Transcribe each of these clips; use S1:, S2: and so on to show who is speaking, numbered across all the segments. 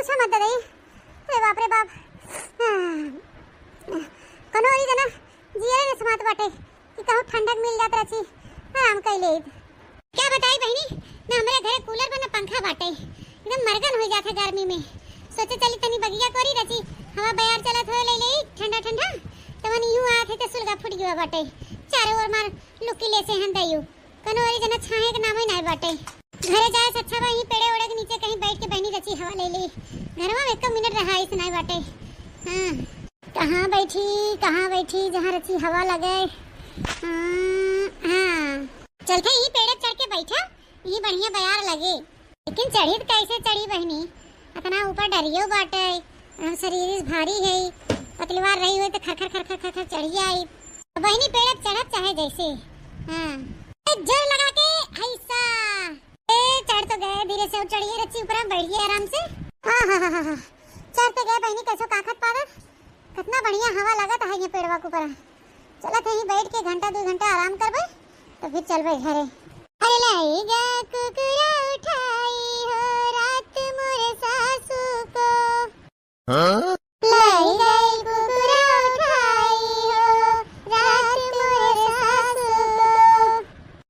S1: पूछा मत दई। अरे बाप रे बाप। कनो ई जना जिया ने समात बाटे कि कहूं ठंडक मिल जात रची आराम कैले। क्या बताई बहनी ना हमरे घरे कूलर बना पंखा बाटे एकदम मरगन हो जात है गर्मी में। सोचे चली तनी बगिया कोरी रची हवा बयार चलत हो ले ठंडा ठंडा तवन यूं आत है त सुलगा फुट गयो बाटे चारों ओर मार लुकी ले से हन दयू कनो ई जना छाए के नाम ही नहीं बाटे। घरे जाए से अच्छा वहीं पेड़े ओड़े के नीचे कहीं बैठ के बहनी रची हवा ले ली। घरवा में 1 मिनट रहा इस नहीं बाटे। हां कहाँ बैठी जहाँ रची हवा लगे। हां चलते ही पेड़े चढ़ के बैठा ये बढ़िया बयार लगे। लेकिन चढ़ी कैसे चढ़ी बहनी इतना ऊपर डरियो बाटे शरीर भारी है पतलीवार रही हुई तो खर खर खर खर चढ़ी आई बहनी पेड़ चढ़त चाहे जैसे। हां जोर लगा के ऐसा चढ़ तो गए धीरे से चढ़िए रची ऊपर बैठ गए आराम से। चढ़ तो गए बहनी कैसो काखत पादर कितना बढ़िया हवा लगत है ये पेड़वा के ऊपर। चलत है बैठ के घंटा 2 घंटा आराम करबे तो फिर चलबे घरे। अरे लाएगा कुकुरा उठाई हो रात मोरे सासू को। हां लाएगा कुकुरा उठाई हो रात मोरे सासू को।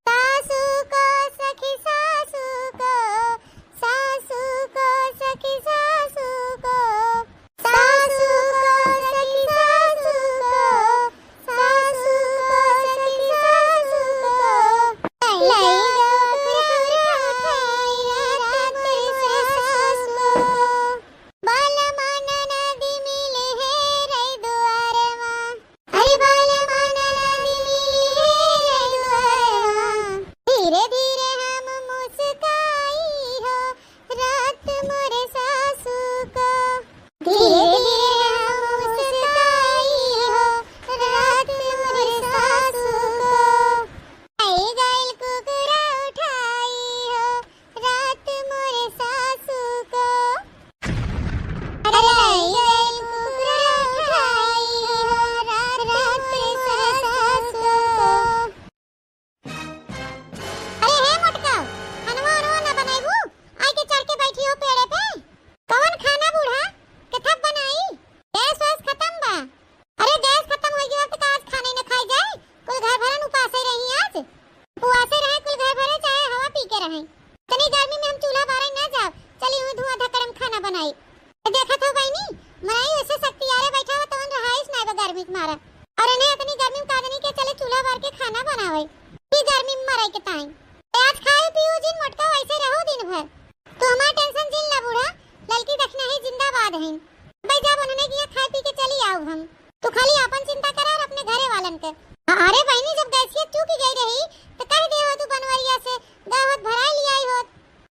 S1: सासू को सखी सासू को सासू को सखी सासू को सासू को सखी सासू को सासू को सखी सासू को लाएगा कुकुरा उठाई रात मोरे सासू को। बाला माना नदी मिले है रे दुआरे मां। अरे बाला माना नदी मिले है रे दुआरे मां। धीरे धीरे हम मुस्काई हो रात मोरे सासू को। धीरे धीरे हम मुस्काई हो रात मोरे सासू को। आई गाइल कुकुरा उठाई हो रात मोरे सासू को। अरे आई गाइल कुकुरा उठाई हो रात मोरे सासू को। अरे हे मोटका खानवा और ना बनाईबू आई के चढ़ के बैठी हो पेड़े पे। कौन खाना बूढ़ा कथब बनाई गैस वैस खत्म बा। अरे गैस खत्म हो गया तो आज खाने न खाई जाए कुल घर भरन उपासे रही आज उपवासे रहे कुल घर भरे चाहे हवा पी के रहे। तनी गर्मी में हम चूल्हा बारे ना जाओ चली हुई धुआं धकड़म खाना बनाई। देखा था बहनी मनाई वैसे शक्ति यारे बैठा हो तवन रहाइस ना बा गर्मी के मारा और इन्हें इतनी गर्मी में कादनी के चले चूल्हा भर के खाना बनावे की गर्मी में मराई के टाइम। आज खाए पियो जिन मोटका वैसे रहो दिन भर तो हमारा टेंशन जिन ला बूढ़ा लड़की देखना है जिंदाबाद है भाई जब उन्होंने किया खाए पी के चली आओ हम तो खाली अपन चिंता करा और अपने घरे वालन के। अरे बहनी जब गैसियत चूकी गई रही तो कह दे हो तू बनवरिया से गावत भराई लियाई हो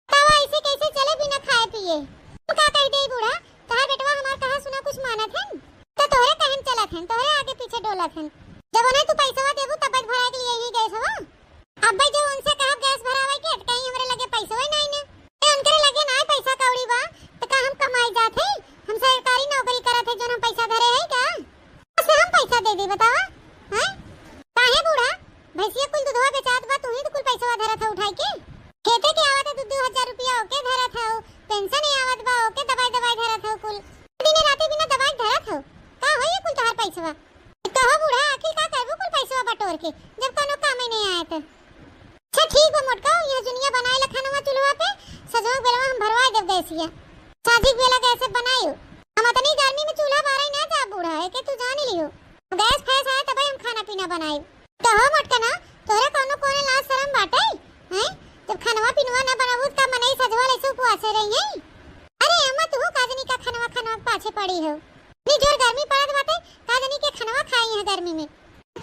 S1: तब ऐसे कैसे चले बिना खाए पिए। तू का कह दे बूढ़ा कहा बेटवा हमार कहा सुना कुछ मानत है तो तोहरे कहन चलत है तोहरे आगे पीछे डोलत है। जब उन्हें तू पैसा देबू तब भराई के लिए ही गैस हवा। अब भाई जो उनसे कहा गैस भरावे के कहीं हमरे लगे पैसा ही नहीं ने उनके लगे ना पैसा कौड़ी बा तो का हम कमाई जात है हम सरकारी नौकरी करत है जो हम पैसा धरे है का से हम पैसा दे दे बतावा हैं काहे बूढ़ा भैंसिया कुल दूधवा बेचात बा तू ही तो कुल पैसा धरत है उठाई के खेते के आवत है 2-2000 रुपया ओके धरत है पेंशन ही आवत बा ओके दवाई धरत है कुल दिन रात बिना दवाई धरत है का होई कुल तोहार पैसा कहो बूढ़ा आखिर का करबो कुल पैसा बटोर के जब कोनो काम ही नहीं आया तो। अच्छा ठीक बा मोटका ये दुनिया बनाए लखनवा चूल्हा पे सजवा बेलवा हम भरवा देब गैसिया शादी बेला कैसे बनाई हम इतनी गर्मी में चूल्हा बारे ना जा बूढ़ा है के तू जान लियो गैस फैस है तब हम खाना पीना बनाई तो हो मोटका ना तोरे कोनो कोने लाज शरम बाटे हैं जब खानवा पीनवा ना बनाबू त मनई सजवा लेसु उपवासे रही है। अरे अम्मा तू काजनी का खानवा पाछे पड़ी हो नी जोर गर्मी पड़त बाटे काजनी के खानवा खाई है गर्मी में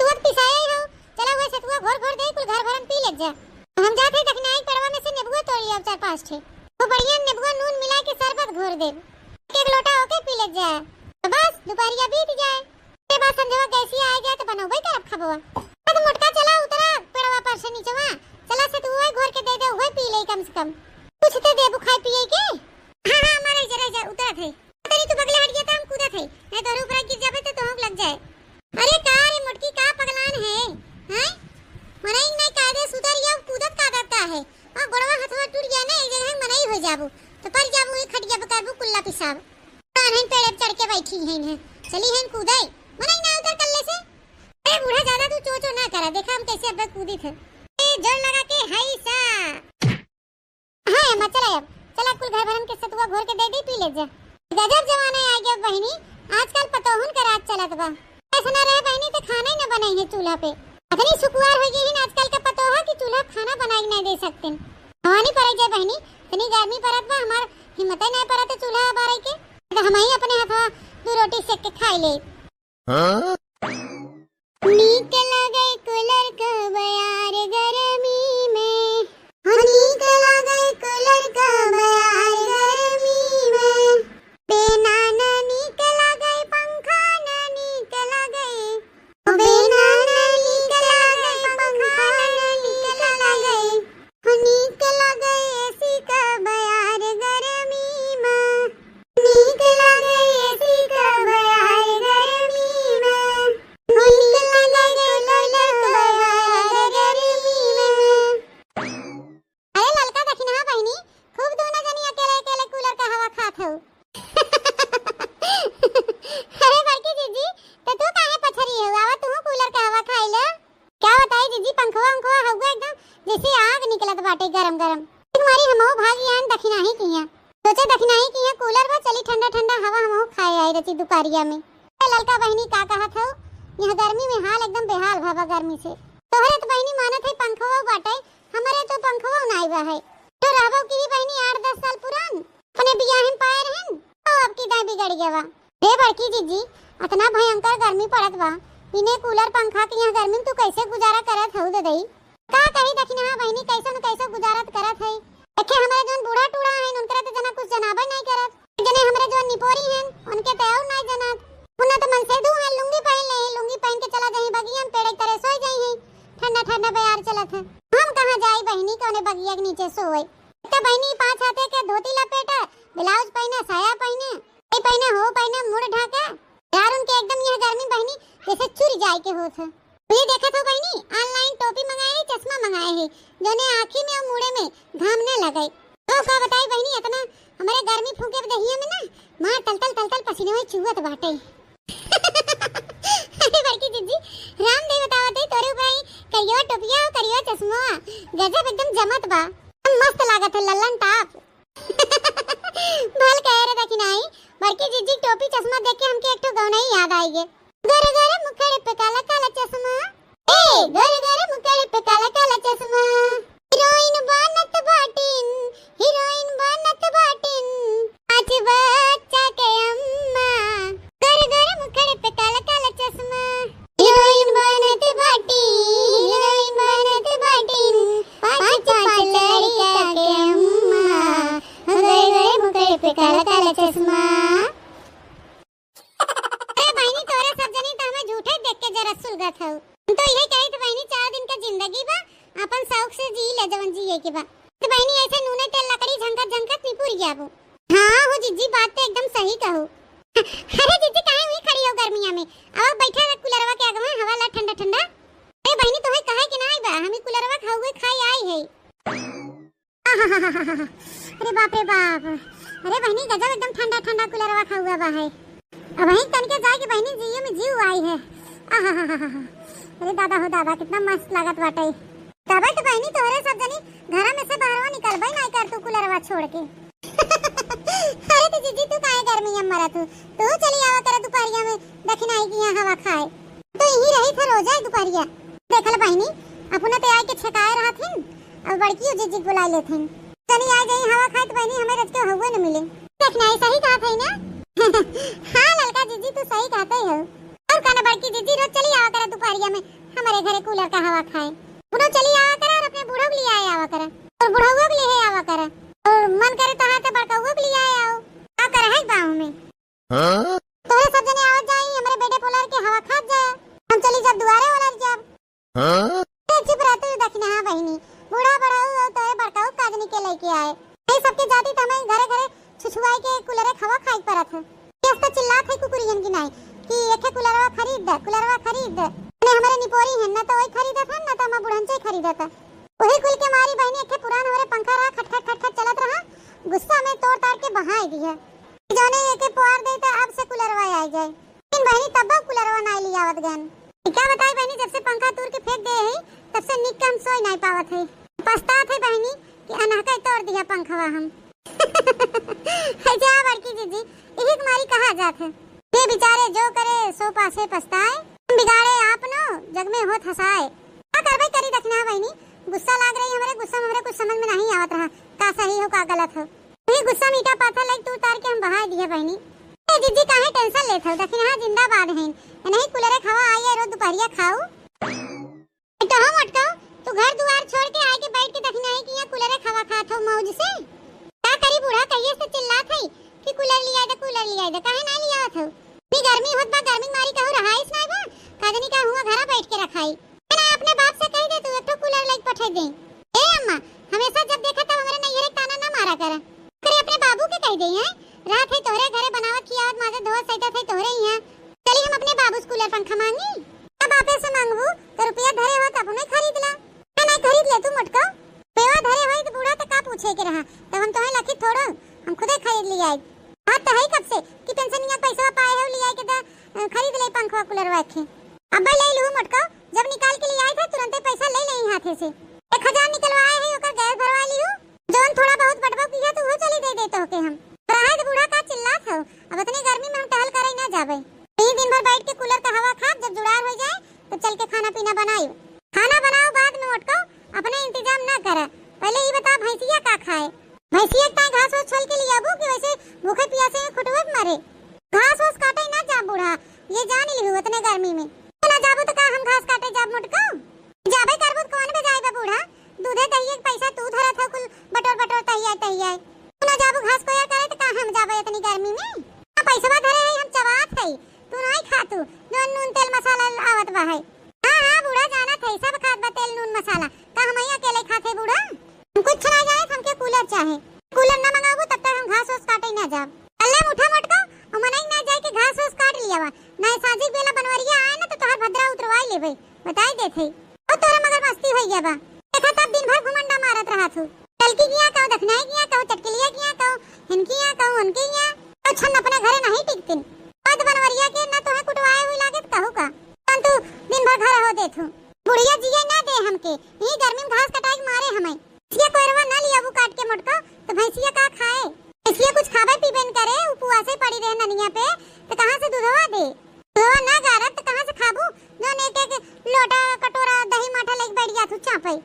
S1: तू अब पिसाई हो चला हुए सतुआ घोर दे कुल घर भरन पी ले जा। हम जाते देखना एक पेड़वा में से नेबुआ तोड़ लिया 4-5 ठे वो बढ़िया नेबुआ नून मिला के शरबत घोर दे एक लोटा होके पी ले जा तो बस दोपहरिया बीत जाए के बाद संजवा गैसिया आ गया तो बनोबे तरफ खबवा तो मोटका चला उतरा पेड़वा पर से नीचेवा चला से तू घोर के दे हुए पी ले कम से कम कुछ तो दे बुखाई पिए के। हां मारे जरा उतरा थे तेरी तू बगले हट गया था हम कूदा थे नहीं तो ऊपर गिर जाबे तो हम लग जाए। अरे का रे मोटकी का पगलान है हैं मनाई नहीं कायदे सुधर या कूदत का देता है और गोड़वा हथवा टूट गया ना एक जगह मनाई हो जाबू तो पर जाबू खट जाबू करबू कुल्ला पिसाब बारा देखा हम कैसे अब कूदी थे ए जोर लगा के हाय सा। हां अम्मा चला अब चला कुल घर भरन के सतुआ घोर के दे दी पी ले जा। गजब जमाना आ गया बहनी आजकल पतोहन का रात चलत बा। ऐसा ना रहे बहनी तो खाना ही न बनाई है चूल्हा पे। अतनी सुकुआर हो गई है आजकल का पतोहा कि चूल्हा खाना बनाई नहीं दे सकते। हवानी पड़े जाए बहनी इतनी गर्मी पड़त बा हमार हिम्मत नहीं पड़त चूल्हा बारे के तो हम ही अपने हाथ दो रोटी सेक के खाई ले। हां नीक लगे कूलर का बयार गर्मी में। नीक लगे कूलर का बयार गर्मी में। बिना ना नीक लगे पंखा ना नीक लगे। बिना ना नीक लगे पंखा ना नीक लगे। नीक लगे एसी का बयार गर्मी में। नीक लगे एसी का बयार गर्मी में। नीक लगे कूलर का बयार गर्मी में। अरे ललका दखिना बहनी खूब दोनों जनी अकेले अकेले कूलर का हवा खात हो। अरे बड़की जीजी तो तू काहे पछरी हो आवा तू कूलर का हवा खाई ले। क्या बताई जीजी पंखवा अंखवा हवा एकदम जैसे आग निकलत बाटे गरम गरम। तुम्हारी हमो भागी आन दखिना ही किया सोचे दखिना ही किया कूलर बा चली ठंडा ठंडा हवा हमो खाए आई रची दुपारिया में। ललका बहनी का कहत हो यह गर्मी में हाल एकदम बेहाल भावा गर्मी से। तोहरे तो बहनी मानत है पंखवा बाटे हमारे तो पंखवा नहीं बा है। तो रहबो की बहनी 8-10 साल पुरान अपने बियाहन पाए रहन तो अब की दाई बिगड़ गया बा। रे बड़की जीजी इतना भयंकर गर्मी पड़त बा बिना कूलर पंखा के यहाँ गर्मी में तू कैसे गुजारा करत हो दे दई का कही दखिना बहनी कैसे न कैसे गुजारत करत है। देखे हमारे जोन बूढ़ा टूड़ा है उनकरा तो जना कुछ जनाबर नहीं करत जने हमारे जोन निपोरी हैं उनके तो और नहीं जनत उन्ना तो मन से दू है लुंगी पहन ले लुंगी पहन के चला जाई बगिया में पेड़ तरह सोई जाई है ठंडा ठंडा बयार चलत है। हम कहां जाई बहनी कोने बगिया के नीचे सोए तो बहनी 5 हाथे के धोती लपेटा ब्लाउज पहने साया पहने ए पहने हो पहने मुंह ढाके यार उनके एकदम यह गर्मी बहनी जैसे चुर जाए के होत है। ये देखा तो बहनी ऑनलाइन टोपी मंगाए चश्मा मंगाए है जोने आंखी में और मुड़े में घाम न लगे। तो का बताई बहनी इतना हमारे गर्मी फूके दहिया में ना मां तल पसीने में चुवत बाटे। अरे बड़की जीजी रामदेव बतावत है तोरे भाई करियो टोपिया करियो चश्मा गजब एकदम जमत बा मस्त लागत है लल्लन टाप। भल कह रे दखिनाई बड़की जीजी टोपी चश्मा देख के हमके एक तो गौना ही याद आई गे। गरे गरे मुखड़े पे काला काला चश्मा ए गरे गरे मुखड़े पे काला काला चश्मा। हीरोइन बनत बाटिन आज बच्चा के अम्मा। गरे गरे मुखड़े पे काला काला चश्मा हीरोइन बनत बाटिन पाँच लड़का के अम्मा। गरे गरे मुखड़े पे काला काला चश्मा। सुलगत हो तो यही कही तो बहनी 4 दिन का जिंदगी बा अपन शौक से जी ले जवन जिए के बा तो बहनी ऐसे नूने तेल लकड़ी झंकत झंकत निपुर गया वो। हां हो जीजी बात तो एकदम सही कहो। अरे जीजी काहे हुई खड़ी हो गर्मिया में अब बैठा है कूलरवा के आगे में हवा ला ठंडा ठंडा। ए बहनी तो है कहे कि नहीं बा हम कूलरवा खाओगे खाई आई है। अरे बाप रे बाप अरे बहनी गजब एकदम ठंडा ठंडा कूलरवा खाऊगा बा है। अब वहीं तन के जाए कि बहनी जियो में जीव आई है। अरे दादा हो दादा कितना मस्त लागत बाटे। तबे तो बहनी तोरे सब जनी घर में से बाहरवा निकलबे नहीं कर तू कूलरवा छोड़ के। अरे तो जीजी तू काहे गर्मी में मरत तू चली आवा कर दुपहरिया में दखिनाई की यहाँ हवा खाए तो यही रही था रोजा दुपहरिया। देखल बहनी अपना पे आके छकाए रहथिन अब बड़की जीजी बुला लेथिन चली आ गई हवा खाए तो बहनी हमें रज के हुए न मिले। देखना सही कहा था ना। हां ललका जीजी तू सही कहते हो और काना बड़की जीजी रोज चली आवा करे दोपहरिया में हमारे घरे कूलर का हवा खाए। बुढ़ो चली आवा करे और अपने बुढ़ो के लिए आवा करे और बुढ़ाओ के लिए आवा करे और मन करे तो हाथ बड़काओ के लिए आओ का करे है गांव में। हां तो सब जने आवा जाई हमारे बेटे पोलर के हवा खा जाए हम चली जब दुआरे वाला जब। हां चुप रहते दखना हां बहनी बूढ़ा बढ़ाओ और तोरे बड़काओ काजनी के लेके आए ये सबके जाती त हमें घरे घरे छुछुआई के कूलर खवा खाई परत है। ये तो चिल्लात है कुकुरियन की नहीं कि एक कूलरवा खरीद ने हमारे निपोरी है ना तो वही खरीदत है ना तो हम बुढ़न से खरीदत है वही कुल के मारी बहनी एक पुरान हमारे पंखा रहा खट खट खट खट चलत रहा गुस्सा में तोड़ ताड़ के बहाई दी है जोने एक पुआर दे तो अब से कूलरवा आ जाए लेकिन बहनी तब कूलरवा ना लियावत गन। क्या बताई बहनी, जब से पंखा तोड़ के फेंक दे है तब से निक हम सोई नहीं पावत है। पछतात है बहनी कि अनहका तोड़ दिया पंखवा हम। है जा बड़की जीजी, यही तुम्हारी कहा जात है। ये बेचारे जो करे सो पासे पछताए, बिगाड़े आप नो जग में होत हंसाए। क्या करबे करी दखना बहनी, गुस्सा लाग रही हमारे, गुस्सा में कुछ समझ में नहीं आवत रहा का सही हो का गलत हो। ये गुस्सा मीठा पाथा लग तू तार के हम बहा दिए बहनी। ए जीजी काहे टेंशन लेत हो, दखना जिंदाबाद है। नहीं कुलरे खावा आइए रोज दोपहरिया खाओ। तो हम अटकाओ तू घर दुआर छोड़ के आके बैठ के दखना है कि यहाँ कुलरे खावा खात हो मौज से। क्या करी बूढ़ा कहिए से चिल्लात है कि कूलर लिया दे कूलर लिया दे, काहे ना लिया हो। भी गर्मी होत बा, गर्मी मारी कहू रहाइस ना बा, काजनी का हुआ घरा बैठ के रखाई ना। अपने बाप से कह दे तू एक तो कूलर लेके पठा दे। ए अम्मा हमेशा जब देखा तब हमारे नैहरे ताना ना मारा कर। करे अपने बाबू के कह दे हैं रात है तोहरे घरे बनावत खियावत माजे धोवत सैतत है तोहरे ही। चली हम अपने बाबू से कूलर पंखा मांगी, अब आपे से मांगबू तो रुपया धरे हो तब हमें खरीद ला ना खरीद ले तू मटका। पेवा धरे होई तो बूढ़ा तो का पूछे के रहा, तब हम तोहे लखी थोड़ो हम खुदे खरीद लिया। हां तो है कब से कि पेंशन या पैसा पाए हो लिया के तो खरीद ले पंखा कूलर वाखे। अब ले लू मटका, जब निकाल के लिए आए थे तुरंत पैसा ले ले हाथे से 1000 निकलवाए है ओकर गैस भरवा लियो। जोन थोड़ा बहुत बटवा किया तो वो चली दे देतो के हम। रहा है बूढ़ा का चिल्लात हो, अब इतनी गर्मी में हम टहल करे ना जावे। यही दिन भर बैठ के कूलर का हवा खा, जब जुड़ार हो जाए तो चल के खाना पीना बनाओ। खाना बनाओ बाद में मटका, अपने इंतजाम ना करा। पहले ये बता भैंसिया का खाए, भैंसिया का घास वास छोल के लिए आबू कि वैसे भूखे प्यासे में खुटवे मरे। घास वास काटे ना जा बूढ़ा, ये जान लिहु इतने गर्मी में ना जाबू तो का हम घास काटे जाब मटका। जाबे करबू कौन बे जाए बे बूढ़ा, दूधे दहिए पैसा तू धरत हो कुल बटोर बटोर तहिया ना जाबू घास को यार करे तो का हम जाबे इतनी गर्मी में। पैसा धरे है हम चबात है तू नहीं खातू, जो नून तेल मसाला आवत बा है। हां बूढ़ा जाना थे सब खात बा तेल नून मसाला, का हम ही अकेले खाते बूढ़ा। हम कुछ ना जाए हमके कूलर चाहे, कूलर ना मंगाबू तब तक हम घास वास काटे ना जाब। अल्ले मुठा मटका और मनाई ना जाए कि घास वास काट लिया बा ना साजी बेला बनवरिया आए ना तो तोहर भद्रा उतरवाई लेबे बताई देथे। ओ तोरा मगर मस्ती होई गया बा, देखा तब दिन भर घुमंडा मारत रहा तू। कल की किया कहू दखनाई किया कहू चटकलिया किया कहू हिनकिया कहू उनकिया अच्छा अपने घरे नहीं टिकतिन। पद बनवरिया के ना तोहे कुटवाए हुई लागत कहू का तू दिन भर घर हो देथू। बुढ़िया जिए ना दे हमके, यही गर्मी में घास कटाई मारे हमें। इसलिए कोइरवा ना लियाबू काट के मटका तो भैंसिया का खाए। इसलिए कुछ खावे पीबे न करे, उपवासे पड़ी रहे ननिया पे तो कहां से दूधवा दे। दूधवा ना गारत तो कहां से खाबू, जो ने एक लोटा कटोरा दही माठा लेके बैठ जा तू चापई।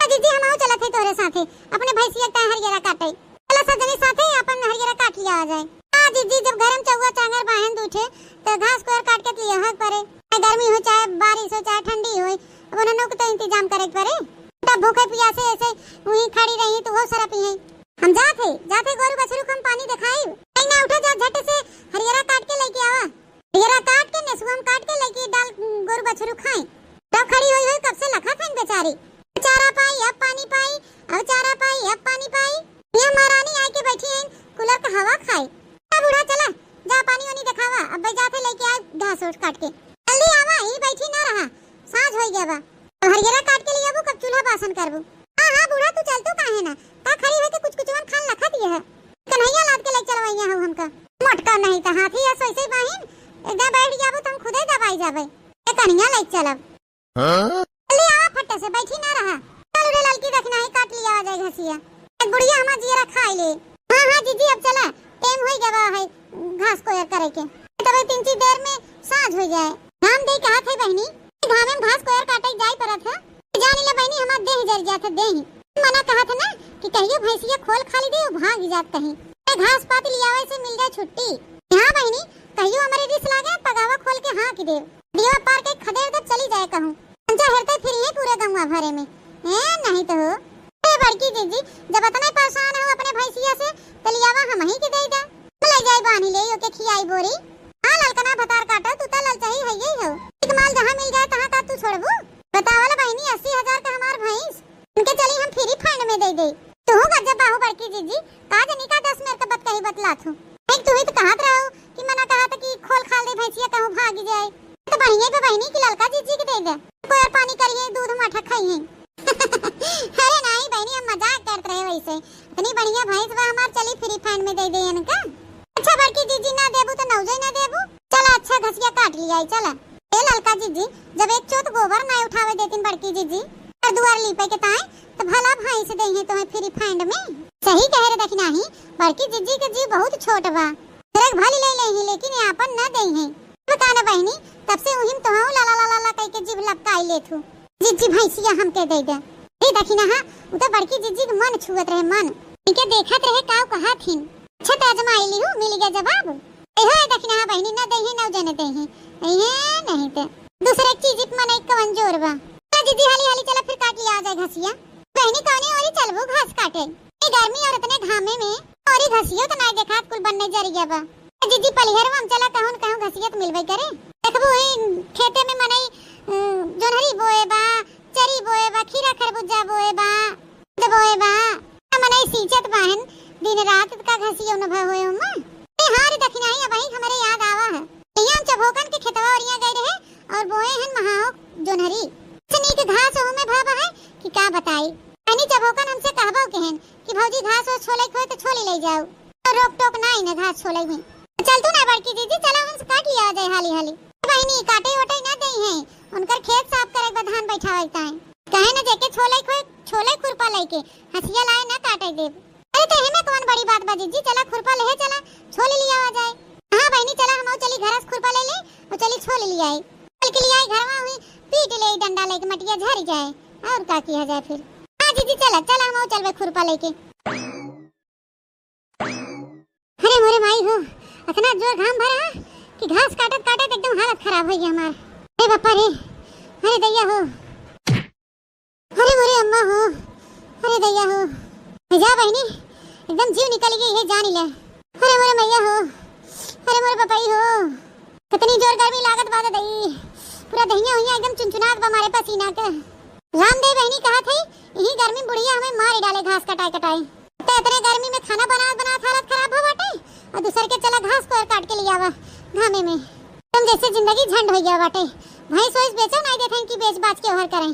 S1: दीदी हम आओ चलत है तोरे साथे अपने भैंसिया का हरियरा काटे। चला सजनी साथे अपन हरियरा काट लिया आ जाए। हां दीदी जब गरम चौवा चांगर बाहन उठे तो घास को काट के लिया हक परे, गर्मी हो चाहे बारिश हो चाहे ठंडी हो अब उन्होंने को तो इंतजाम करे परे। तब भूखे प्यासे ऐसे वहीं खड़ी रही तो वो सारा पिए। हम जाते गोरु बछरू को हम पानी दिखाई ना उठे जा झट से हरियरा काट के लेके आवा। हरियरा काट के नेसुम काट के लेके डाल गोरु बछरू खाए। तब खड़ी हुई कब से लखा था बेचारी, चारा पाई अब पानी पाई, अब चारा पाई अब पानी पाई। ये महारानी आके बैठी है कूलर का हवा खाए। बूढ़ा चला जा पानी वानी दिखावा, अब भाई जाते लेके आए घास ओट काट के। जल्दी आवा, यही बैठी ना रहा साँझ हो गया बा। अब हरियरा काट के लिए आबू कब चूल्हा बासन करबू। हां बूढ़ा तू चल तू काहे ना का खड़ी होके कुछ खान लखा दिए है कन्हैया लाद के ले चलवैया हो हमका। मटका नहीं त हाथी या सोइसे बाहिन एकदम बैठ जाबू तुम खुदे दबाई जाबे ए कन्हैया ले चलब। जल्दी आवा फट्टे से बैठी ना रहा, चल रे लड़की देखना है काट लिया आ जाए घसिया। एक बुढ़िया हमा जीरा खाई ले। हां जीजी अब चला टाइम हो गया है घास को यार करे के, तबे 3 देर में साँझ हो जाए। घाम दे कहा थे बहनी घाम में घास को यार काटे जाई परत है जानी ले बहनी हमार देह जर जात है। देह मना कहा था ना कि कहियो भैंसिया खोल खाली दे भाग जात कहीं घास पात लिया वैसे मिल जाए छुट्टी। हां बहनी कहियो हमारे रिस लागे पगावा खोल के हां की दे दिया पार के खदेड़ तब चली जाए कहूं अंजा हेरते फिर ये पूरे गंगा भरे में है नहीं तो हो। ए बड़की दीदी जब इतना परेशान हो अपने भैंसिया से तो लियावा हम ही के दे दे ले जाए बानी ले ओके खियाई बोरी। हां ललकना भतार काटा तू तो लल चाहिए है यही हो एक माल जहां मिल जाए तहां का तू छोड़बू। बतावला बहनी 80,000 का हमार भैंस उनके चली हम फ्री फंड में दे दे। तू गजब बाहु बड़की जीजी का जनी का 10 मेरे का बत कही बतला थू एक तू ही तो कहत रहो कि मना कहा था कि खोल खाल दे भैंसिया कहूं भाग जाए तो बढ़िया पे बहनी की ललका जीजी के दे दे कोई और पानी करिए दूध माठा खाइए। अरे नहीं बहनी हम मजाक करते रहे वैसे इतनी बढ़िया भैंस बा हमार चली फ्री फंड में दे दे इनका। अच्छा बड़की जीजी ना देबू तो नौजे ना देबू चला अच्छा घसिया काट लिया चला। ए ललका जीजी, जब एक चोट गोबर ना उठावे देतिन बड़की जीजी और दुआर लीपे के ताए तो भला भाई से देही तो फ्री फंड में। सही कह रहे देखी नाही, बड़की जीजी के जी बहुत छोट बा, तेरे भली ले लेही लेकिन आपन न देही। बताना बहनी, तब से उहिम तो ला ला ला ला कह के जीभ लपकाई लेथु। जीजी भैंसिया हमके दे दे। ए देखी ना हां, उ तो बड़की जीजी के मन छुअत रहे, मन इनके देखत रहे काव कहा थीन। अच्छा ताजमाई ली मिल गया जवाब। एहो देखी ना बहनी, न देही न जने देही ए नहीं ते दूसरे चीज मन एक कवन जोर बा। जीजी हाली हाली चला फिर काट लिया आ जाए घसिया। बहनी कौनी औरी चलबो घास काटे, ए गर्मी और इतने घामे में औरी घसियो तो नहीं देखा कुल बनने जरिया बा। जीजी पलिहर हम चला कहूं कहूं घसिया तो मिलबे करे। देखबो ई खेते में मनई जोनहरी बोए बा, चरी बोए बा, खीरा खरबूजा बोए बा, बोए बा मनई सींचत बाहन दिन रात का घसियो न भ होए उमा। ए हां रे देखी नहीं अब हमारे याद आवा है, यहां चबोकन के खेतवा औरिया गए रहे और बोए हन महाओ जोनहरी सनी के घास हो में भाबा है कि का बताई। अनि चबोकन हमसे कहबो कहन कि भौजी घास हो छोले खोए तो छोली ले जाओ, तो रोक टोक नहीं न घास छोले में। चल तू ना बड़की जीजी, चला हम काट लिया जाए हाली हाली। बहनी काटे ओटे ना देई है, उनकर खेत साफ करे के धान बैठावे ताए कहे न जेके छोले खोए छोले खुरपा लेके हसिया लाए ना काटे दे। अरे तो हेमे कौन बड़ी बात बा जीजी, चला खुरपा ले चला छोले लिया आ जाए। हां बहनी चला हम चली घर से खुरपा ले ले और चली छोले लिया आई, कल के लिए आई घरवा हुई पीट ले डंडा लेके मटिया झड़ जाए और का किया जाए फिर। हां जीजी चला चला हम चलबे खुरपा लेके। अरे मोरे माई हो, इतना जोर घाम भरा कि घास काटत काटत एकदम हालत खराब हो गई हमार। अरे बापा रे, अरे दैया हो, अरे मोरे अम्मा हो, अरे दैया हो, जा बहनी एकदम जीव निकल गई है जान ले। अरे मोरे मैया हो, अरे मोरे पपाई हो, कितनी जोर गर्मी लागत बात दई, पूरा दहिया हुइया एकदम चुनचुनात बा मारे पसीना के। रामदेव बहनी कहा थी यही गर्मी बुढ़िया हमें मार डाले घास कटाई कटाई, तो इतने गर्मी में खाना बना बना हालत खराब हो बाटे और दूसर के चला घास को काट के लिया आवा घामे में। तुम जैसे जिंदगी झंड हो गया बाटे, भाई सोच बेचो नहीं देखें कि बेच बाच के ओहर करें,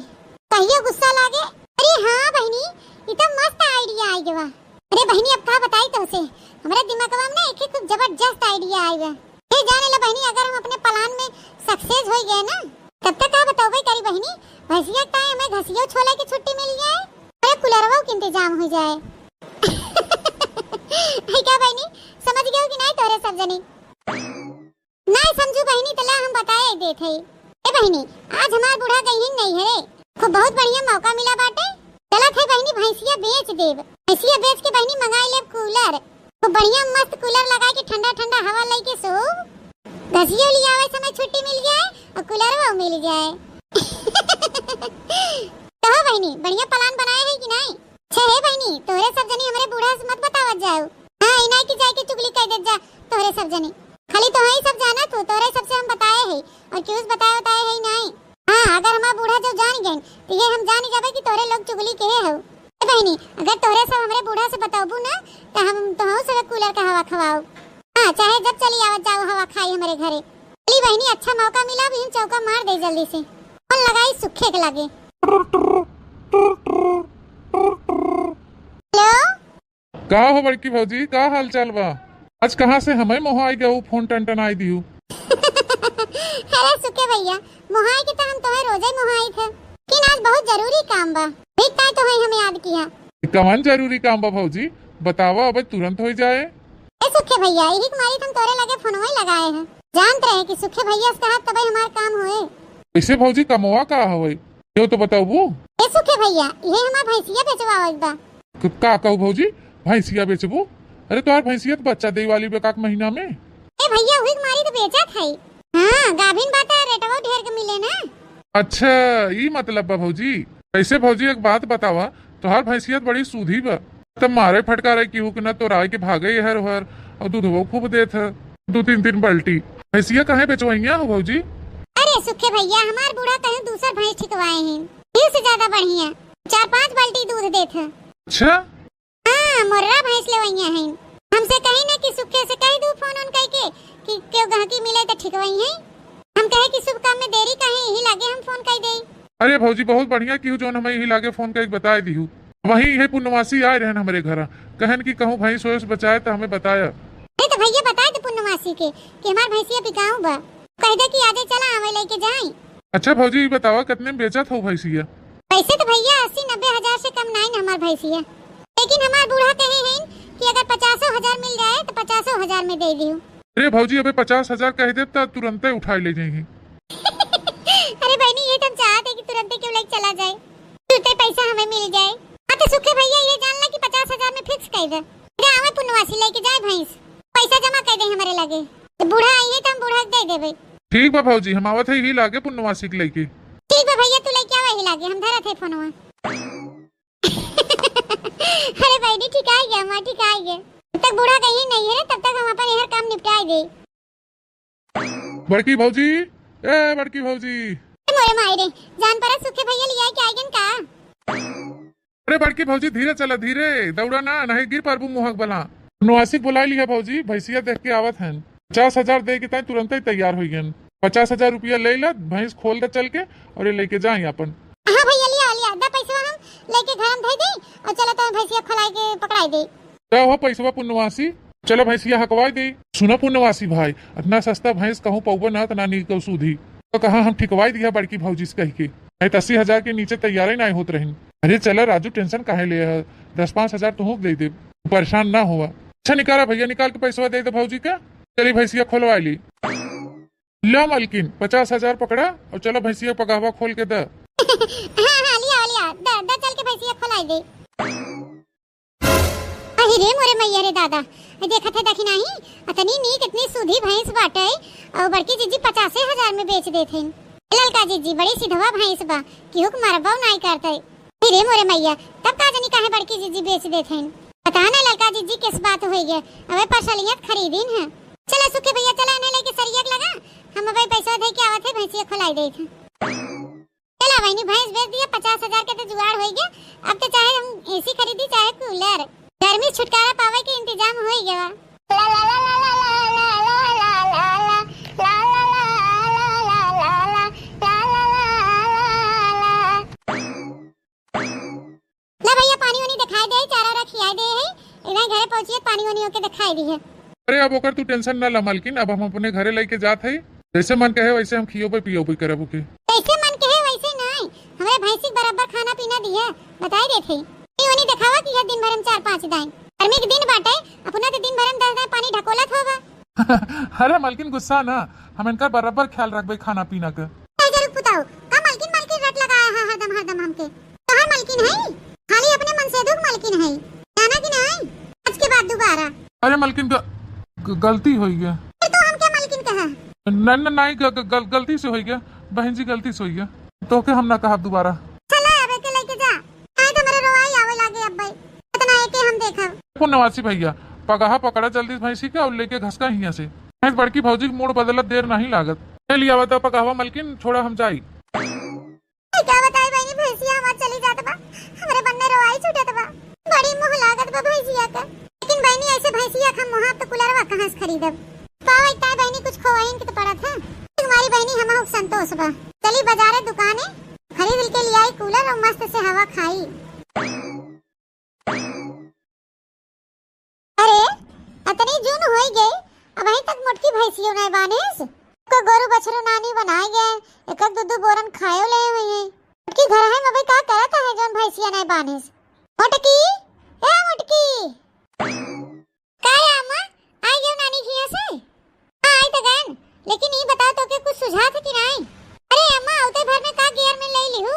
S1: कहियो गुस्सा लागे। अरे हाँ बहनी, ये तो मस्त आइडिया आई गवा। अरे बहनी अब का बताई तो उसे, हमारे दिमाग में ना एक खूब जबरदस्त आइडिया आई है। ये जाने ला बहनी, अगर हम अपने प्लान में सक्सेस हो गए ना तब तक का बताओ भाई करी बहनी, भैंसिया का हमें घसियो छोले की छुट्टी मिल जाए और कूलरवा के इंतजाम हो जाए। है क्या बहनी, समझ गए हो कि नहीं तोरे सब जनी? नहीं समझू बहनी तला हम बताए देत है। ए बहनी आज हमार बूढ़ा गई नहीं है, खूब बहुत बढ़िया मौका मिला बाटे, चला थे बहनी भैंसिया बेच देव। भैंसिया बेच के बहनी मंगाई ले कूलर, खूब बढ़िया मस्त कूलर लगा के ठंडा ठंडा हवा लेके सो, घसियो लिया आवे समय छुट्टी मिल जाए और कूलरवा मिल जाए। कहो बहनी बढ़िया प्लान बनाए है कि नहीं? अच्छा है बहनी, तोरे सब जनी हमारे बूढ़ा से मत बतावत जाओ। हां इनाई की जाए के चुगली कह दे जा तोरे सब जनी, खाली तो ही सब जाना तू, तोरे सबसे हम बताए है और क्यों बताए है नहीं। हां अगर हमारा बूढ़ा जो जान गए तो ये हम जान जाबे कि तोरे लोग चुगली के हो। ए बहनी अगर तोरे सब हमारे बूढ़ा से बताबू ना तो हम तो सब कूलर का हवा खवाओ। हां चाहे जब चली आवत जाओ हवा खाई हमारे घरे। चली बहनी अच्छा मौका मिला भी हम चौका मार दे जल्दी से, कौन लगाई सूखे के लगे। हेलो
S2: का हो बड़की भौजी, का हाल चाल बा? आज कहाँ से हमें मोहाई गऊ फोन टन आई दियो।
S1: अरे सुके भैया मोहाई के तो हम तुम्हें रोजे मोहाई थे, लेकिन आज बहुत जरूरी काम बा, भीख तो है हमें याद किया।
S2: कौन जरूरी काम बा भौजी, बतावा अब तुरंत हो जाए।
S1: ए सुखे भैया यही तुम्हारी तुम तोरे लगे फोनवा ही लगाए हैं, जानते रहे कि सुखे भैया से कहा तब हमारा काम होए।
S2: ऐसे भौजी कमवा का होए यो तो बताओ।
S1: ए सुखे भैया ये हमार भैंसिया बेचवावत बा।
S2: का कहू भौजी, भैंसिया बेचबू? अरे तोहार भैंसिया तो बच्चा दे वाली बेकाक महीना में।
S1: ए भैया हुई तुम्हारी तो बेचत है। हां गाभिन बात है, रेटवा ढेर के मिले ना।
S2: अच्छा ई मतलब बा भौजी। ऐसे भौजी एक बात बतावा, तोहार भैंसिया बड़ी सूधी बा, तब मारे फटकारे की हुक न तो राय के भागे हर हर और दूधवो खूब देत है 2-3 बाल्टी। भैंसिया कहे बेचवाइया हो भौजी?
S1: अरे सुखे भैया हमार बूढ़ा कहीं दूसरा भैंस ठिकवाए हैं, फिर से ज्यादा बढ़िया 4-5 बाल्टी दूध देत है।
S2: अच्छा
S1: हां मोर्रा भैंस लेवइया हैं, हमसे कहीं ना कि सुखे से कह दू फोन ऑन कह के कि क्यों गहकी मिले तो ठिकवाई हैं, हम कहे कि शुभ काम में देरी काहे यही लागे हम फोन कह देई।
S2: अरे भौजी बहुत बढ़िया की जोन हमें यही लागे फोन करके बताए दिहू, वही ये पुण्यवासी आए रहन हमारे घर, कहन की कहूँ भैंस वैस बचाए तो हमें बताया।
S1: अरे तो भैया बताए तो पुण्यवासी के कि हमार भैंसिया बिकाऊ बा। कह दे कि आजे चला हमें लेके जाए।
S2: अच्छा भौजी ये बतावा कितने में बेचत हो भैंसिया?
S1: पैसे तो भैया 80-90 हजार से कम नहीं हमार भैंसिया, लेकिन हमार बूढ़ा कहे हैं कि अगर 50,000 मिल जाए तो 50,000 में दे दियो।
S2: अरे भौजी अबे 50,000 कह दे तो तुरंत उठा ले जाएंगे।
S1: अरे बहनी ये तुम चाहते कि तुरंत क्यों लेके चला जाए, तुरंत पैसा हमें मिल जाए। हाँ तो सुखे भैया ये जान ले कि 50,000 में फिक्स कर दे, हमें पुनवासी लेके जाए भैंस, पैसा जमा कर दे हमारे लगे, तो बूढ़ा आई है तो हम बूढ़ा दे देवे।
S2: ठीक बा भौजी हम आवत है ही लागे पुनवासी के लेके।
S1: ठीक बा भैया तू लेके आवा ही लागे, हम धरत है फोनवा। अरे बहनी ठीक आ गया, मां ठीक आ गया, जब तक बूढ़ा कहीं नहीं है तब तक हम अपन यह काम निपटाए दे।
S2: बड़की भौजी ए बड़की भौजी
S1: मोरे मायरे जान पर सुखे भैया लिया के आइगन का।
S2: अरे बड़की भौजी धीरे चला, धीरे दौड़ा ना नहीं गिर पारबू मुहक बला। पुनवासी बुला लिया भौजी, भैंसिया देख के आवत है। 50,000 दे के तुरंत ही तैयार हो गए। 50,000 रुपया ले ला, भैंस खोल दे चल के और ये लेके जाए अपन।
S1: हां भैया लिया दा पैसा हम लेके घर में दे दे और चलो तो भैंसिया खलाई के पकड़ाई दे।
S2: तो वो पैसा पुनवासी चलो भैंसिया हकवाई दे। सुनो पुनवासी भाई इतना सस्ता भैंस कहूँ पौबो ना तो ना निकल सूधी, तो कहा हम ठिकवाई दिया बड़की भौजी से कह के, 80,000 के नीचे तैयार ही नहीं होत रही। अरे चलो राजू टेंशन काहे ले 10-5 हजार तो दे दे, परेशान ना हुआ। अच्छा निकाला भैया, निकाल के पैसा दे दे भौजी का। चली भैंसिया खोलवा ली। लो मालकिन 50,000 पकड़ा और चलो भैंसिया पगावा खोल के दे।
S1: हां लिया दा चल के भैंसिया खोलाई दे। अरे मोरे मैया रे दादा देखत है देखी नहीं अतनी नी कितनी सूधी भैंस बाटे और बड़की जीजी 50,000 में बेच देथे। ललका जीजी बड़ी सीधवा भैंस बा कि हुक मारबो नहीं करते। अरे मोरे मैया तब का जनी काहे बड़की जीजी बेच देथे, पता ना ललका जीजी किस बात होई गए। अबे परसलियत खरीदीन है। चला सुखे भैया चला ने लेके सरियक लगा, हम अबे पैसा दे के आवत है भैंसिया खोलाई देथ। चला वही भैंस बेच दिया, 50,000 के तो जुगाड़ हो गया। अब तो चाहे हम एसी खरीदी चाहे कूलर, गर्मी छुटकारा पावे के इंतजाम हो गया। ला ला ला ला ला ला ला ला ला भैया पानी वानी दिखाई दे, चारा रखियाई दे है, इधर घरे पहुंचिए पानी वानी होके दिखाई दी है।
S2: अरे अब ओकर तू टेंशन ना ला मालकिन, अब हम अपने घरे लेके जात है। जैसे मन कहे वैसे हम खियो पे पियो पे करब के।
S1: जैसे मन कहे वैसे नहीं, हमारे भैंसी बराबर खाना पीना दिया बताई देथे। पानी दिखावा कि है दिन भर हम 4-5 दाई, गर्मी के दिन बाटे अपना तो दिन भर हम 10 दाई पानी ढकोलत होगा।
S2: अरे मालकिन गुस्सा ना, हम इनका बराबर ख्याल रखबे खाना पीना का।
S1: जरूर बताओ का मालकिन रट लगाया है हरदम हमके। तो हम मालकिन है, खाली अपने मन से दुख मालकिन है, जाना कि नहीं आज के बाद दोबारा।
S2: अरे मालकिन गलती हो गया।
S1: तो हम क्या मालकिन कहा?
S2: नहीं गलती से हो गया बहन जी, गलती से हो गया तो के हम ना कहा दोबारा।
S1: चला अब के लेके जा, नहीं तो मेरे रोवाई आवे लागे अब भाई, इतना है कि हम देखा।
S2: पुनवासी भैया पगाहा पकड़ा जल्दी भैंसी का और लेके घसका हिया से। बड़की भौजी की मूड बदलत देर नहीं लागत। लिया बता पकावा मलकिन छोड़ा हम जाई।
S1: क्या बताई बहनी भैंसिया हमार चली जात बा, हमरे बनने रोवाई छूटत बा, बड़ी मोह लागत बा भैंसिया का। लेकिन बहनी ऐसे भैंसिया हम वहां तो कुलरवा कहां से खरीदब। पावा इतना बहनी कुछ खोवाइन के तो पड़ा था। तुम्हारी बहनी हम संतोष बा, चली बाजारे दुकाने खरीद के ले आई कूलर और मस्त से हवा खाई। अरे अतनी जून होई गई अब अभी तक मोटकी भैंसियों नहीं बानेस, को गोरु बछरू नानी बनाए गए, एक दूध बोरन खायो ले हुए हैं। मोटकी घर है मबे का करत है जोन भैंसिया नहीं बानेस। मोटकी ए मोटकी का रे अम्मा आई गयो नानी खिया से? हां आई तो गन, लेकिन ये बता तो के कुछ सुझाव है कि नहीं? अरे अम्मा उते भर में का गियर में ले लिहू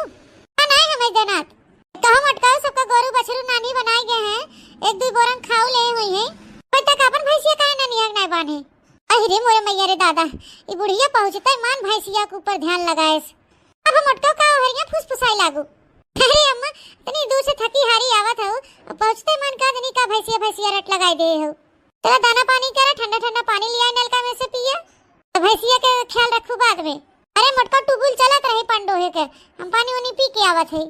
S1: हां नहीं हमें देनात कहां मटकाओ सबका गोरु बछरू नानी बनाए गए हैं, एक दो बोरन खाओ ले हुए हैं, पर तक अपन भैंसिया काहे ना निहंग नहीं बाने। अरे मोरे मैया रे दादा ये बुढ़िया पहुंचता मान भैंसिया के ऊपर ध्यान लगाएस, अब हम मटका का हरिया फुसफुसाई लागू। अरे अम्मा इतनी दूर से थकी हारी आवत हो, पहुंचते मन का जनी का भैंसिया रट लगाई दे हो। चला दाना पानी करा, ठंडा ठंडा पानी लिया नलका में से पिया, तो भैंसिया के ख्याल रखू बाद में। अरे मटका टुबुल चलत रही पंडोहे के, हम पानी उनी पी के आवत है,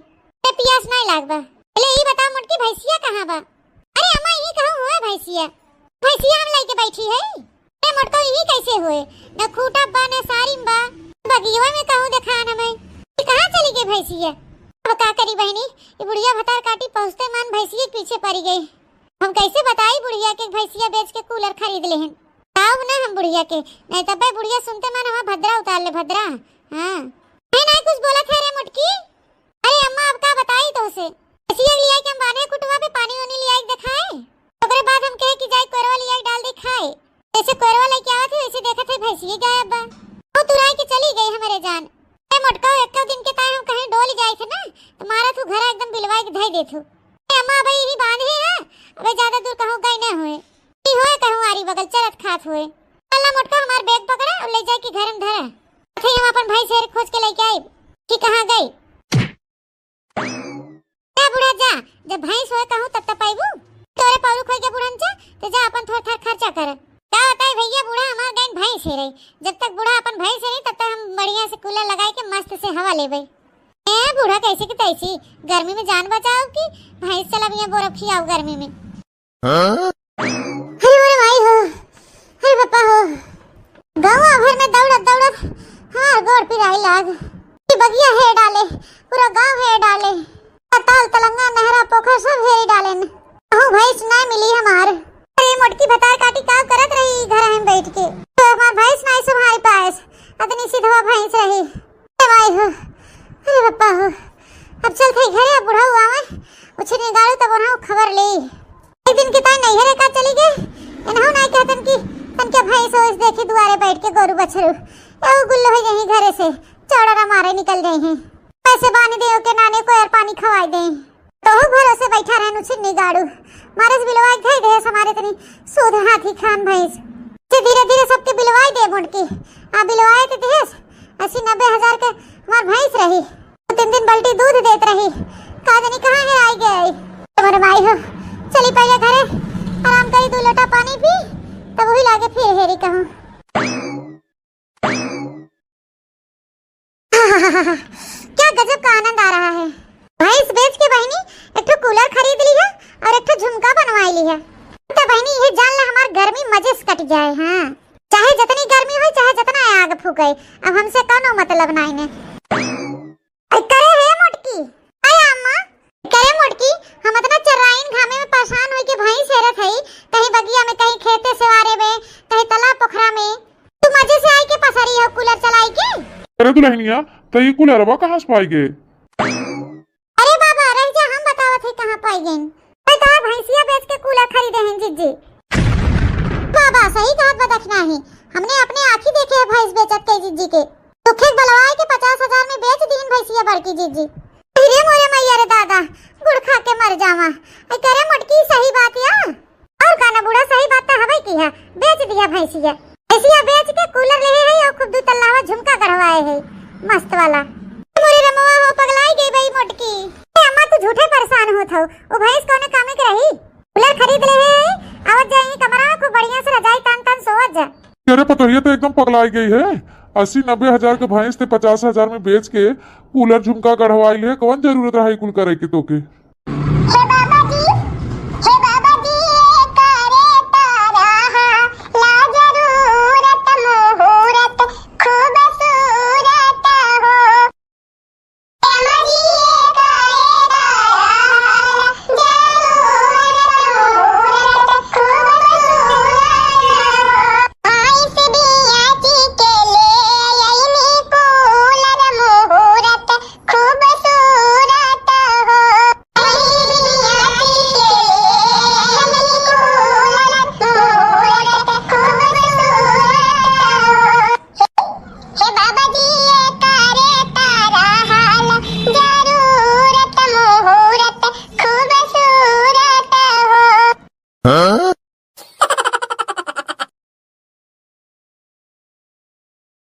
S1: ते पियास नहीं लागबा। पहले ई बता मोटकी भैंसिया कहां बा? अरे अम्मा ये कहूं हुआ भैंसिया हम लेके बैठी है। अरे मोटका ये कैसे हुए, न खूटा बा न सारिम बा, बगिया में कहूं देखा न मैं, ये कहां चली गई भैंसिया? अब का करी बहनी, ये बुढ़िया भतार काटी पहुंचते मान भैंसिया के पीछे पड़ गई। हम कैसे बताई बुढ़िया के भैंसिया बेच के कूलर खरीद ले हैं। बताओ ना हम बुढ़िया के, नहीं तब भाई बुढ़िया सुनते मन हमारा भद्रा उतार ले भद्रा। हाँ है ना कुछ बोला था रे मुटकी। अरे अम्मा अब का बताई तो उसे ऐसी लिया कि हम बाने कुटवा पे पानी वानी लिया दिखाए, ओकरे बाद हम कहे कि जाई कोरवा लिया डाल दे खाए। ऐसे कोरवा लेके आवत है वैसे देखत है भैंसी गायब बा। वो तुराई के चली गई हमारे जान। ए मोटका एक दिन के ताय हम कहीं डोल जाए थे ना तो मारा तू घर एकदम बिलवाई के धई देथु। ए अम्मा भाई ही बांधे है अबे ज्यादा दूर कहूं गई ना होए ई होए कहूं आरी बगल चलत खात होए। अल्लाह मोटका हमार बैग पकड़ा और ले जाए कि घर में धरा थे। हम अपन भाई शेर खोज के लेके आई कि कहां गई। ए बुढ़ा जा जब भैंस होए कहूं तब तक पाइबू तोरे पाउरू खोई के बुढ़न जा तो जा अपन थोड़ा थोड़ा खर्चा कर। क्या होता है भैया बूढ़ा हमार गैन भैंस है रही, जब तक बूढ़ा अपन भैंस है नहीं तब तक हम बढ़िया से कूलर लगाए के मस्त से हवा लेबे। ए बूढ़ा कैसे की तैसी गर्मी में जान बचाओ कि भैंस चला बिया बोरफ खियाओ गर्मी में। अरे मेरे भाई हो अरे पापा हो गांव भर में दौड़त दौड़त हां गोड़ पिराई लाग बगिया है डाले पूरा गांव है डाले ताल तलंगा नहरा पोखर सब है डाले न कहूं भैंस ना मिली हमार। अरे मोटकी बता काटी का करत रही घर में बैठ के तो हमार भैंस नहीं संभाल पाएस अतनी सीधा भैंस रही। अरे भाई हो अरे पापा हो अब चल थे घरे बुढ़ा हुआ मैं उछे निकालो तब वहां खबर ली। एक दिन की ताई नहीं का चली गई इनहु नहीं कहतन कि तन के भैंस हो इस देखी दुआरे बैठ के गोरू बछरू ए गुल्लो हो यही घरे से चौड़ा मारे निकल गए हैं पैसे बानी दे के नाने को यार पानी खवाई दे तो भरोसे बैठा रहनु छिन्नी गाड़ू मारस बिलवाई गई दे हमारे तनी सूद हाथी खान भैंस से धीरे धीरे सबके बिलवाई दे मुंडकी आ बिलवाए ते देस 80-90 हजार के हमार भैंस रही 3 बाल्टी दूध देत रही का जानी कहां है आई गई। तुम्हारे भाई हो चली पहले घरे आराम करी 2 लोटा पानी पी तब वही लागे फिर हेरी कहूं। क्या गजब का आनंद आ रहा है। भैंस बेच के बहनी एक कूलर खरीद ली है और एक झुमका बनवाई ली है तो बहनी ये जान ले हमार गर्मी मजे से कट जाए। हाँ चाहे जितनी गर्मी हो चाहे जितना आग फूके अब हमसे कोनो मतलब नहीं ने करे है मोटकी। अरे अम्मा करे मोटकी हम इतना चराइन घामे में परेशान होई के भैंस हेरत हई कहीं बगिया में कहीं खेते सेवारे में कहीं तालाब पोखरा में तू मजे से आई के पसरी हो कूलर चलाई के।
S2: अरे दुल्हनिया तो ये कूलरवा कहां से पाई गए।
S1: अरे बाबा रह जा हम बतावत है कहां पाई गई मैं तो भैंसिया बेच के कूलर खरीदे हैं जिज्जी। बाबा सही बात बदखना है हमने अपने आंखी देखे है भैंस बेचत के जिज्जी के दुखे बलवाए के 50,000 में बेच दीन भैंसिया बड़की जिज्जी। अरे मोरे मैया रे दादा गुड़ खा के मर जावा आई करे मटकी सही बात या और काना बूढ़ा सही बात तो हवे की है बेच दिया भैंसिया भैंसिया बेच के कूलर ले है और खूब 2 तल्लावा झुमका करवाए है मस्त वाला। मोरे रमवा हो पगलाई गई भाई मोटकी। अम्मा तू झूठे परेशान होत हो ओ भैंस कोने कामे के रही कूलर खरीद ले है आवत जाई कमरा को बढ़िया से रजाई तान तान सोवत जा।
S2: अरे पतोहिया तो एकदम पगलाई गई है 80-90 हजार के भैंस थे 50,000 में बेच के कूलर झुमका गढ़वाई ले कौन जरूरत रहा कुल करे के तोके।